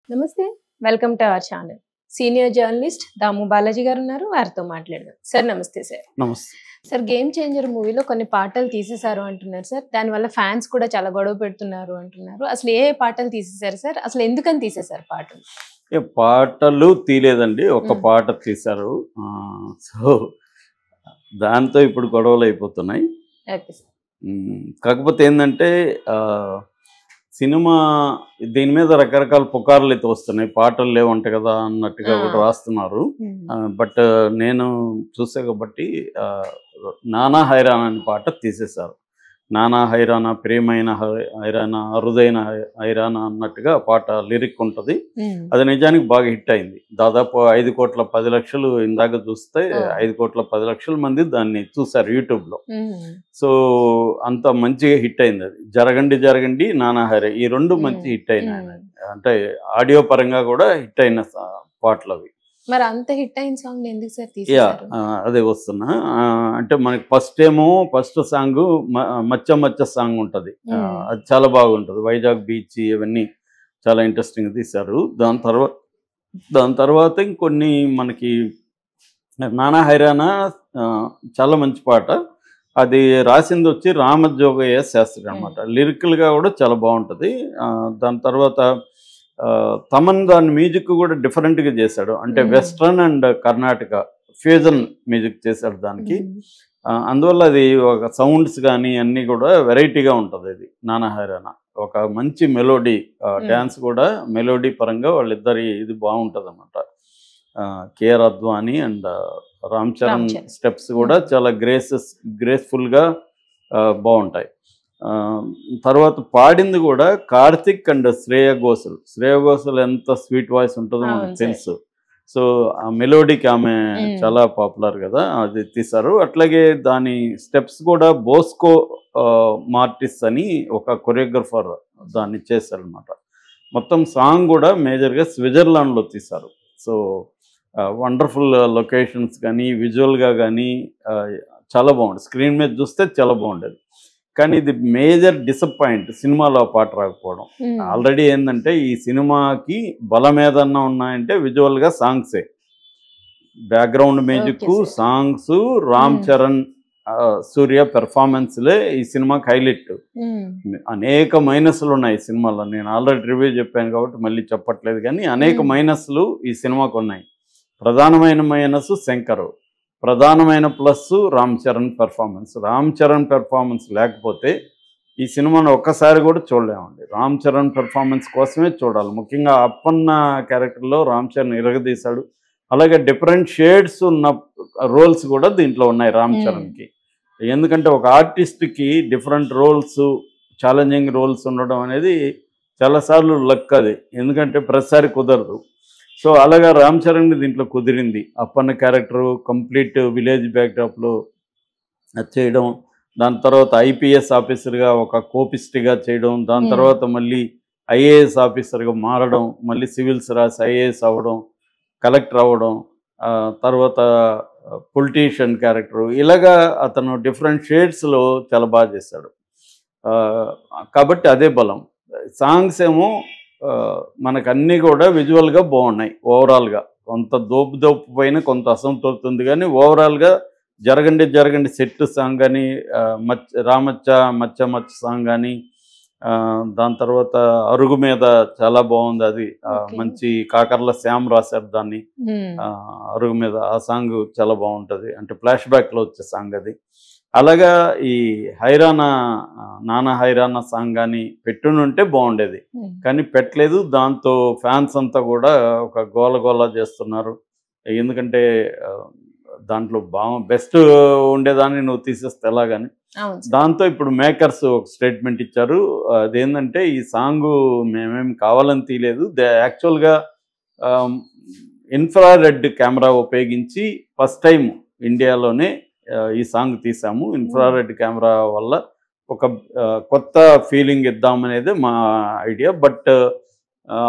నమస్తే. Welcome to our channel. Senior journalist Damu Balaji garu ఉన్నారు. వారితో మాట్లాడదాం. సార్ నమస్తే సార్. నమస్తే. సార్ 'గేమ్ చేంజర్' మూవీలో కొన్ని పాటలు తీసేశారు అంటున్నారు సార్. దానివల్ల ఫ్యాన్స్ కూడా చాలా గొడవ పెడుతున్నారు అంటున్నారు. అసలు ఏ పాటలు తీసేశారు సార్? అసలు ఎందుకని తీసేశారు పాటలు? పాటలు తీయలేదండి. ఒక పాట తీశారు. సో దాంతో ఇప్పుడు గొడవలు అయిపోతున్నాయి. Okay sir. కాకపోతే ఏంటంటే సినిమా దీని మీద రకరకాల పుకార్లు అయితే వస్తున్నాయి. పాటలు లేవంట కదా అన్నట్టుగా కూడా రాస్తున్నారు. బట్ నేను చూసా కాబట్టి నానా హైరానా అనే పాట తీసేశారు. నానా హైరానా, ప్రియమైన హైరానా, అరుదైన హైరానా అన్నట్టుగా పాట లిరిక్ ఉంటుంది. అది నిజానికి బాగా హిట్ అయింది. దాదాపు 5,10,00,000 ఇందాక చూస్తే 5,10,00,000 మంది దాన్ని చూసారు యూట్యూబ్లో. సో అంత మంచిగా హిట్ అయింది అది. జరగండి జరగండి, నానా హైరా, ఈ రెండు మంచి హిట్ అయినాయి. అంటే ఆడియో పరంగా కూడా హిట్ అయిన పాటలు అవి. మరి అంత హిట్ అయిన సాంగ్ ఎందుకు సార్ తీసేశారు? అదే వస్తున్నా. అంటే మనకి ఫస్ట్ సాంగ్ మచ్చ మచ్చ సాంగ్ ఉంటుంది. అది చాలా బాగుంటుంది. వైజాగ్ బీచ్ ఇవన్నీ చాలా ఇంట్రెస్టింగ్ తీశారు. దాని తర్వాత ఇంకొన్ని మనకి నానా హైరానా చాలా మంచి పాట. అది రాసింది వచ్చి రామజోగయ్య శాస్త్రి అనమాట. లిరికల్గా కూడా చాలా బాగుంటుంది. దాని తర్వాత తమన్ దాని మ్యూజిక్ కూడా డిఫరెంట్గా చేశాడు. అంటే western and Karnataka fusion music చేశాడు దానికి. అందువల్ల అది ఒక సౌండ్స్ కానీ అన్నీ కూడా వెరైటీగా ఉంటుంది. అది నానా హైరానా ఒక మంచి మెలోడీ, డ్యాన్స్ కూడా మెలోడీ పరంగా వాళ్ళిద్దరి ఇది బాగుంటుంది అన్నమాట. కేఆర్ అద్వానీ అండ్ రామ్ చరణ్ స్టెప్స్ కూడా చాలా గ్రేస్ఫుల్గా బాగుంటాయి. తర్వాత పాడింది కూడా కార్తిక్ అండ్ శ్రేయ ఘోషల్ ఎంత స్వీట్ వాయిస్ ఉంటుందో మనకు తెలుసు. సో ఆ మెలోడీకి ఆమె చాలా పాపులర్ కదా, అది తీశారు. అట్లాగే దాని స్టెప్స్ కూడా బోస్కో మార్టిస్ అని ఒక కొరియోగ్రఫర్ దాన్ని చేశారనమాట. మొత్తం సాంగ్ కూడా మేజర్గా స్విట్జర్లాండ్లో తీశారు. సో వండర్ఫుల్ లొకేషన్స్ కానీ విజువల్గా కానీ చాలా బాగుంటుంది. స్క్రీన్ మీద చూస్తే చాలా బాగుండేది. కానీ ఇది మేజర్ డిసప్పాయింట్ సినిమాలో పాట రాకపోవడం. ఆల్రెడీ ఏంటంటే ఈ సినిమాకి బలం ఏదన్నా ఉన్నాయంటే విజువల్గా సాంగ్సే, background music, songs, Ram Charan Surya పెర్ఫార్మెన్స్లే ఈ సినిమాకి హైలైట్. అనేక మైనస్లు ఉన్నాయి ఈ సినిమాలో. నేను ఆల్రెడీ రివ్యూ చెప్పాను కాబట్టి మళ్ళీ చెప్పట్లేదు. కానీ అనేక మైనస్లు ఈ సినిమాకు ఉన్నాయి. ప్రధానమైన మైనస్ శంకర్, ప్రధానమైన ప్లస్ రామ్ చరణ్ పెర్ఫార్మెన్స్ లేకపోతే ఈ సినిమాను ఒక్కసారి కూడా చూడలేమండి. రామ్ చరణ్ పెర్ఫార్మెన్స్ కోసమే చూడాలి. ముఖ్యంగా అప్పన్న క్యారెక్టర్లో రామ్ చరణ్ ఇరగదీశాడు. అలాగే డిఫరెంట్ షేడ్స్ ఉన్న రోల్స్ కూడా దీంట్లో ఉన్నాయి రామ్ చరణ్కి. ఎందుకంటే ఒక ఆర్టిస్ట్కి డిఫరెంట్ రోల్స్, ఛాలెంజింగ్ రోల్స్ ఉండడం అనేది చాలాసార్లు లక్ అది. ఎందుకంటే ప్రతిసారి కుదరదు. సో అలాగా రామ్ చరణ్ని దీంట్లో కుదిరింది. అప్పన్న క్యారెక్టరు కంప్లీట్ విలేజ్ బ్యాక్డ్రాప్లో చేయడం, దాని తర్వాత ఐపీఎస్ ఆఫీసర్గా ఒక కోపిస్ట్గా చేయడం, దాని తర్వాత మళ్ళీ ఐఏఎస్ ఆఫీసర్గా మారడం, మళ్ళీ సివిల్స్ రాసి ఐఏఎస్ అవ్వడం, కలెక్టర్ అవ్వడం, తర్వాత పొలిటీషియన్ క్యారెక్టరు, ఇలాగా అతను డిఫరెంట్ షేడ్స్లో చాలా బాగా చేశాడు. కాబట్టి అదే బలం. సాంగ్స్ ఏమో మనకు అన్నీ కూడా విజువల్గా బాగున్నాయి. ఓవరాల్గా కొంత దోపు పైన కొంత అసంతృప్తి ఉంది. కానీ ఓవరాల్గా జరగండి సెట్ సాంగ్ కానీ, మచ్చ సాంగ్ కానీ, దాని తర్వాత అరుగు మీద చాలా బాగుంది. అది మంచి కాకర్ల శ్యామ్ రాశారు దాన్ని. అరుగు మీద ఆ సాంగ్ చాలా బాగుంటుంది. అంటే ఫ్లాష్ బ్యాక్లో వచ్చే సాంగ్ అది. అలాగా ఈ నానా హైరానా సాంగ్ కానీ పెట్టునుంటే బాగుండేది. కానీ పెట్టలేదు. దాంతో ఫ్యాన్స్ అంతా కూడా ఒక గోల చేస్తున్నారు. ఎందుకంటే దాంట్లో బెస్ట్ ఉండేదాన్ని నువ్వు తీసేస్తే ఎలాగని. దాంతో ఇప్పుడు మేకర్స్ ఒక స్టేట్మెంట్ ఇచ్చారు. అదేంటంటే ఈ సాంగ్ మేమేమి కావాలని తీయలేదు. యాక్చువల్గా ఇన్ఫ్రారెడ్ కెమెరా ఉపయోగించి ఫస్ట్ టైం ఇండియాలోనే ఈ సాంగ్ తీసాము. ఇన్ఫ్రారెడ్ కెమెరా వల్ల ఒక కొత్త ఫీలింగ్ ఇద్దామనేది మా ఐడియా. బట్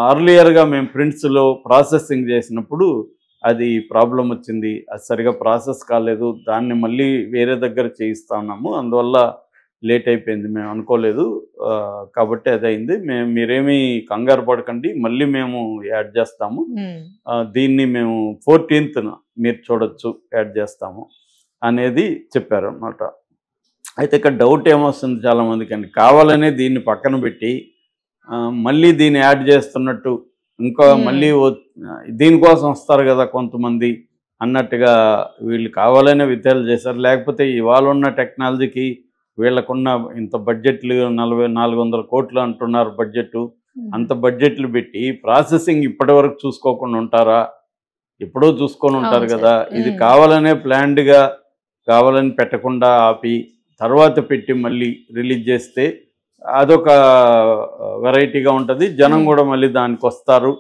అర్లియర్గా మేము ప్రింట్స్లో ప్రాసెసింగ్ చేసినప్పుడు అది ప్రాబ్లం వచ్చింది. అది సరిగా ప్రాసెస్ కాలేదు. దాన్ని మళ్ళీ వేరే దగ్గర చేయిస్తా ఉన్నాము. అందువల్ల లేట్ అయిపోయింది, మేము అనుకోలేదు, కాబట్టి అది అయింది, మీరేమీ కంగారు పడకండి, మళ్ళీ మేము యాడ్ చేస్తాము, దీన్ని మేము 14th మీరు చూడొచ్చు, యాడ్ చేస్తాము అనేది చెప్పారు అన్నమాట. అయితే ఇక్కడ డౌట్ ఏమొస్తుంది చాలామందికి అండి, కావాలనే దీన్ని పక్కన పెట్టి మళ్ళీ దీన్ని యాడ్ చేస్తున్నట్టు, ఇంకా మళ్ళీ దీనికోసం వస్తారు కదా కొంతమంది అన్నట్టుగా వీళ్ళు కావాలనే విత్యాలు చేశారు. లేకపోతే ఇవాళ ఉన్న టెక్నాలజీకి వీళ్ళకున్న ఇంత బడ్జెట్లు 400 కోట్లు అంటున్నారు బడ్జెట్, అంత బడ్జెట్లు పెట్టి ప్రాసెసింగ్ ఇప్పటి వరకు చూసుకోకుండా ఉంటారా? ఎప్పుడో చూసుకొని ఉంటారు కదా. ఇది కావాలనే ప్లాన్డ్గా కావాలని పెట్టకుండా ఆపి తర్వాత పెట్టి మళ్ళీ రిలీజ్ చేస్తే అదొక వెరైటీగా ఉంటుంది, జనం కూడా మళ్ళీ దానికి వస్తారు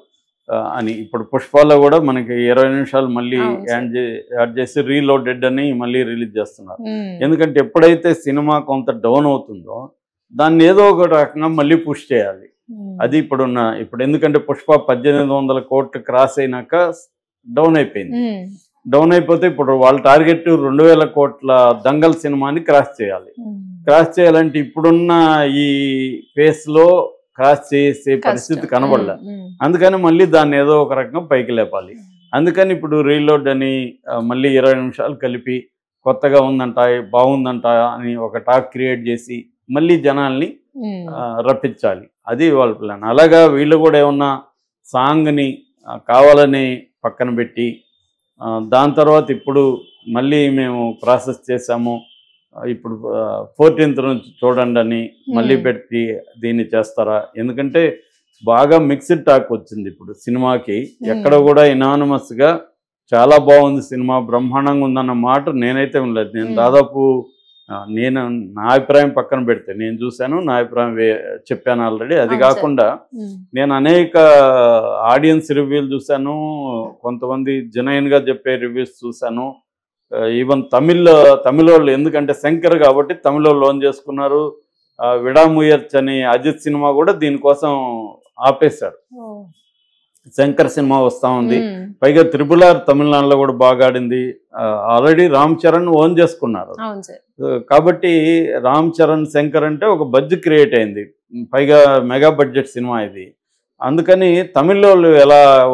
అని. ఇప్పుడు పుష్పాలో కూడా మనకి 20 నిమిషాలు మళ్ళీ యాడ్ చేసి రీలోడెడ్ అని మళ్ళీ రిలీజ్ చేస్తున్నారు. ఎందుకంటే ఎప్పుడైతే సినిమా కొంత డౌన్ అవుతుందో దాన్ని ఏదో ఒక రకంగా మళ్ళీ పుష్ చేయాలి. అది ఇప్పుడు ఎందుకంటే పుష్ప 1800 కోట్లు క్రాస్ అయినాక డౌన్ అయిపోయింది. డౌన్ అయిపోతే ఇప్పుడు వాళ్ళ టార్గెట్ 2000 కోట్ల దంగల్ సినిమాని క్రాస్ చేయాలి. క్రాస్ చేయాలంటే ఇప్పుడున్న ఈ ఫేస్లో క్రాస్ చేసే పరిస్థితి కనబడలే. అందుకని మళ్ళీ దాన్ని ఏదో ఒక రకంగా పైకి లేపాలి. అందుకని ఇప్పుడు రీలోడ్ అని మళ్ళీ 20 నిమిషాలు కలిపి కొత్తగా ఉందంట, బాగుందంట అని ఒక టాక్ క్రియేట్ చేసి మళ్ళీ జనాల్ని రప్పించాలి. అది వాళ్ళ ప్లాన్. అలాగా వీళ్ళు కూడా ఏమన్నా సాంగ్ని కావాలని పక్కన పెట్టి దాని తర్వాత ఇప్పుడు మళ్ళీ మేము ప్రాసెస్ చేసాము, ఇప్పుడు 14th నుంచి చూడండి అని మళ్ళీ పెట్టి దీన్ని చేస్తారా? ఎందుకంటే బాగా మిక్స్డ్ టాక్ వచ్చింది ఇప్పుడు సినిమాకి. ఎక్కడ కూడా ఇనానిమస్గా చాలా బాగుంది సినిమా, బ్రహ్మాండంగా ఉందన్న మాట నేనైతే ఉండలేదు. నేను దాదాపు నా అభిప్రాయం పక్కన పెడితే నేను చూశాను, నా అభిప్రాయం చెప్పాను ఆల్రెడీ. అది కాకుండా నేను అనేక ఆడియన్స్ రివ్యూలు చూశాను, కొంతమంది జెన్యూన్గా చెప్పే రివ్యూస్ చూశాను. ఈవెన్ తమిళ వాళ్ళు, ఎందుకంటే శంకర్ కాబట్టి తమిళ వాళ్ళు లోన్ చేసుకున్నారు. విడాముయర్చ్ అని అజిత్ సినిమా కూడా దీనికోసం ఆపేశారు. శంకర్ సినిమా వస్తూ ఉంది, పైగా RRR తమిళనాడులో కూడా బాగా ఆడింది. ఆల్రెడీ రామ్ చరణ్ ఓన్ చేసుకున్నారు కాబట్టి రామ్ చరణ్ శంకర్ అంటే ఒక బజ్ క్రియేట్ అయింది, పైగా మెగా బడ్జెట్ సినిమా ఇది. అందుకని తమిళ వాళ్ళు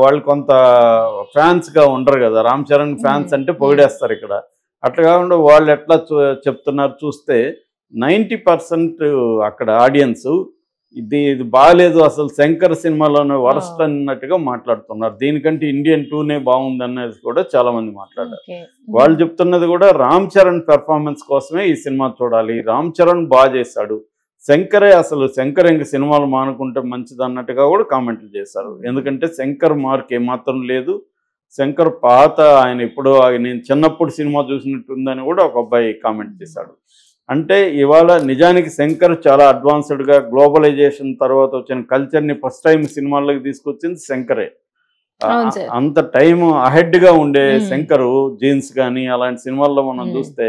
వాళ్ళు కొంత ఫ్యాన్స్గా ఉండరు కదా, రామ్ చరణ్ ఫ్యాన్స్ అంటే పొగిడేస్తారు. ఇక్కడ అట్లా కాకుండా వాళ్ళు ఎట్లా చెప్తున్నారు చూస్తే 90% అక్కడ ఆడియన్స్ ఇది బాగాలేదు, అసలు శంకర్ సినిమాలోనే వరస్ట్ అన్నట్టుగా మాట్లాడుతున్నారు. దీనికంటే ఇండియన్ 2నే బాగుంది అనేది కూడా చాలా మంది మాట్లాడారు. వాళ్ళు చెప్తున్నది కూడా రామ్ చరణ్ పెర్ఫార్మెన్స్ కోసమే ఈ సినిమా చూడాలి, రామ్ చరణ్ బాగా చేశాడు, శంకర్ ఇంక సినిమాలు మానుకుంటే మంచిది అన్నట్టుగా కూడా కామెంట్లు చేశారు. ఎందుకంటే శంకర్ మార్క్ ఏమాత్రం లేదు, శంకర్ పాత ఆయన ఎప్పుడో నేను చిన్నప్పుడు సినిమా చూసినట్టుందని కూడా ఒక అబ్బాయి కామెంట్ చేశాడు. అంటే ఇవాళ నిజానికి శంకర్ చాలా అడ్వాన్స్డ్గా గ్లోబలైజేషన్ తర్వాత వచ్చిన కల్చర్ని ఫస్ట్ టైం సినిమాల్లోకి తీసుకొచ్చింది శంకరే. అంత టైం అహెడ్గా ఉండే శంకరు జీన్స్ కానీ అలాంటి సినిమాల్లో మనం చూస్తే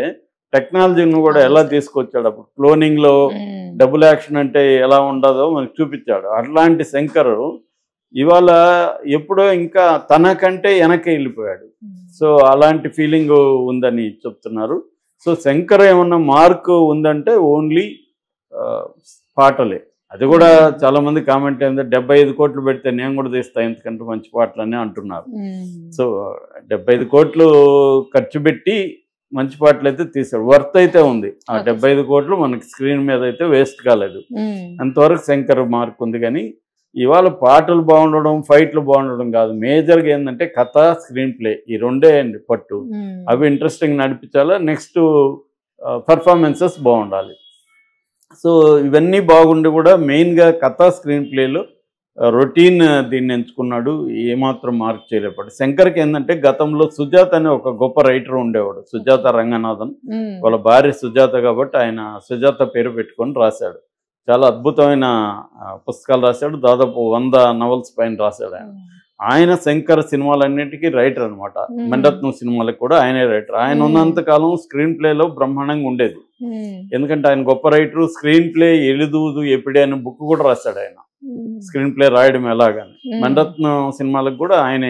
టెక్నాలజీని కూడా ఎలా తీసుకొచ్చాడు. అప్పుడు క్లోనింగ్లో డబుల్ యాక్షన్ అంటే ఎలా ఉండదో మనకు చూపించాడు. అట్లాంటి శంకరు ఇవాళ ఎప్పుడో ఇంకా తనకంటే వెనక్కి వెళ్ళిపోయాడు. సో అలాంటి ఫీలింగ్ ఉందని చెప్తున్నారు. సో శంకర్ ఏమన్నా మార్కు ఉందంటే ఓన్లీ పాటలే. అది కూడా చాలా మంది కామెంట్ అయింది, 75 కోట్లు పెడితే నేను కూడా తీస్తాను ఎందుకంటే మంచి పాటలని అంటున్నారు. సో 75 కోట్లు ఖర్చు పెట్టి మంచి పాటలు అయితే తీశాడు, వర్త్ అయితే ఉంది. ఆ 75 కోట్లు మనకి స్క్రీన్ మీద అయితే వేస్ట్ కాలేదు, అంతవరకు శంకర్ మార్క్ ఉంది. కానీ ఇవాళ పాటలు బాగుండడం, ఫైట్లు బాగుండడం కాదు, మేజర్గా ఏంటంటే కథ, స్క్రీన్ ప్లే, ఈ రెండే అండి పట్టు. అవి ఇంట్రెస్టింగ్ నడిపించాలా, నెక్స్ట్ పర్ఫార్మెన్సెస్ బాగుండాలి. సో ఇవన్నీ బాగుండి కూడా మెయిన్గా కథ, స్క్రీన్ ప్లేలో రొటీన్ దీన్ని ఎంచుకున్నాడు, ఏమాత్రం మార్క్ చేయలేపాడు. శంకర్కి ఏంటంటే గతంలో సుజాత అనే ఒక గొప్ప రైటర్ ఉండేవాడు, సుజాత రంగనాథన్. వాళ్ళ భార్య సుజాత కాబట్టి ఆయన సుజాత పేరు పెట్టుకొని రాశాడు. చాలా అద్భుతమైన పుస్తకాలు రాశాడు, దాదాపు 100 నవల్స్ పైన రాశాడు ఆయన. శంకర్ సినిమాలన్నిటికీ రైటర్ అనమాట, మణిరత్నం సినిమాలకు కూడా ఆయనే రైటర్. ఆయన ఉన్నంతకాలం స్క్రీన్ ప్లేలో బ్రహ్మాండంగా ఉండేది, ఎందుకంటే ఆయన గొప్ప రైటరు. స్క్రీన్ ప్లే ఎలిదూదు ఎప్పుడే అనే బుక్ కూడా రాశాడు ఆయన, స్క్రీన్ ప్లే రాయడం ఎలాగని. మణిరత్నం సినిమాలకు కూడా ఆయన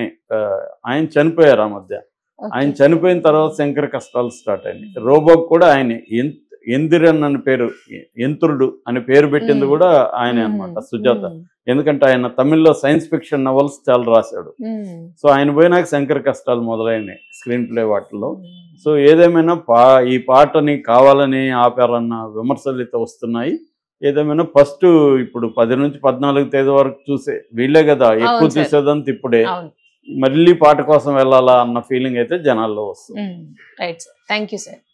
చనిపోయారు ఆ మధ్య. ఆయన చనిపోయిన తర్వాత శంకర్ కష్టాలు స్టార్ట్ అయినాయి. రోబోకి కూడా ఆయనే. ఎందిరన్ అని పేరు, యంత్రుడు అని పేరు పెట్టింది కూడా ఆయనే అనమాట, సుజాత. ఎందుకంటే ఆయన తమిళ్లో సైన్స్ ఫిక్షన్ నవల్స్ చాలా రాశాడు. సో ఆయన పోయినాక శంకర్ కష్టాలు మొదలైనాయి స్క్రీన్ ప్లే వాటిల్లో. సో ఏదేమైనా ఈ పాటని కావాలని ఆపారన్న విమర్శలు అయితే వస్తున్నాయి. ఏదేమైనా ఫస్ట్ ఇప్పుడు 10 నుంచి 14 తేదీ వరకు చూసే వీళ్ళే కదా, ఎక్కువ చూసేదంతా ఇప్పుడే. మళ్ళీ పాట కోసం వెళ్ళాలా అన్న ఫీలింగ్ అయితే జనాల్లో వస్తుంది. Right sir, thank you sir.